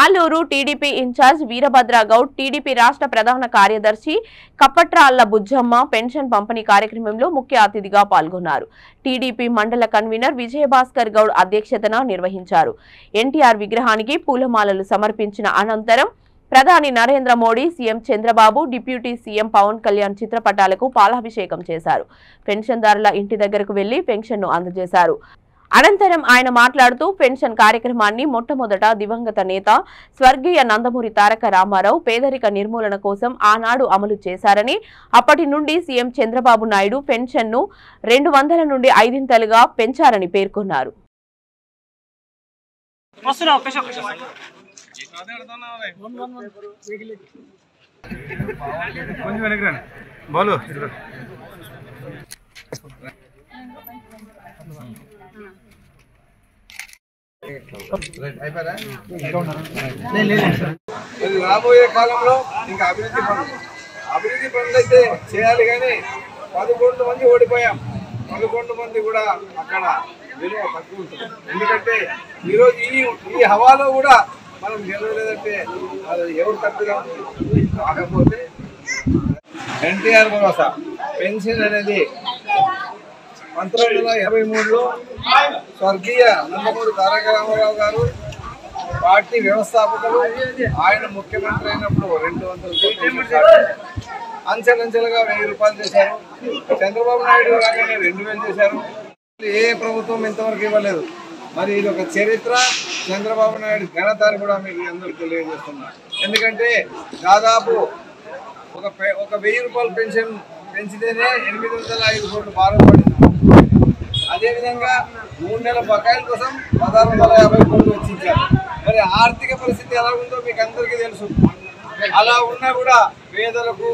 Aluru TDP incharge Veerabhadra Goud, TDP రాష్ట్ర ప్రధాన కార్యదర్శి కప్పట్రాళ్ల బుజ్జమ్మ పెన్షన్ పంపిణీ కార్యక్రమంలో ముఖ్య అతిథిగా పాల్గొన్నారు. టీడీపీ మండల కన్వీనర్ విజయభాస్కర్ గౌడ్ అధ్యక్షతన నిర్వహించారు. ఎన్టీఆర్ విగ్రహానికి పూలమాలలు సమర్పించిన అనంతరం ప్రధాని Narendra Modi, CM Chandrababu, deputy CM Pawan Kalyan చిత్రపటాలకు పాలాభిషేకం చేశారు. పెన్షన్దారుల ఇంటి దగ్గరకు వెళ్లి పెన్షన్ను అందజేశారు. అనంతరం ఆయన మాట్లాడుతూ పెన్షన్ కార్యక్రమాన్ని మొట్టమొదట దివంగత నేత స్వర్గీయ నందమూరి తారక రామారావు పేదరిక నిర్మూలన కోసం ఆనాడు అమలు చేశారని, అప్పటి నుండి సీఎం చంద్రబాబు నాయుడు పెన్షన్ను 200 నుండి 5 పెంచారని పేర్కొన్నారు. రాబోయే కాలంలో ఇంకా అభివృద్ధి పనులు అయితే చేయాలి, కానీ 11 మంది ఓడిపోయాం. 11 మంది కూడా అక్కడ విలువ తక్కువ ఉంటుంది. ఎందుకంటే ఈరోజు ఈ హవాలో కూడా మనం గెలవలేదంటే అది ఎవరు తప్పుగా. కాకపోతే ఎన్టీఆర్ భరోసా పెన్షన్ అనేది 1983లో స్వర్గీయ నందమూరి తారక రామారావు గారు పార్టీ వ్యవస్థాపకులు, ఆయన ముఖ్యమంత్రి అయినప్పుడు 200 అంచెలంచెలుగా 1000 రూపాయలు చేశారు. చంద్రబాబు నాయుడు రాగానే 2000 చేశారు. ఏ ప్రభుత్వం ఇంతవరకు ఇవ్వలేదు. మరి ఇది ఒక చరిత్ర. చంద్రబాబు నాయుడు ఘనత కూడా మీకు అందరికీ తెలియజేస్తున్నారు. ఎందుకంటే దాదాపు ఒక 1000 రూపాయలు పెన్షన్ పెంచితేనే 805 కోట్లు భారం పడింది. అదేవిధంగా 3 నెలల బకాయిల కోసం 1650 కోట్లు వెచ్చించారు. మరి ఆర్థిక పరిస్థితి ఎలా ఉందో మీకు అందరికీ తెలుసు. అలా ఉన్నా కూడా పేదలకు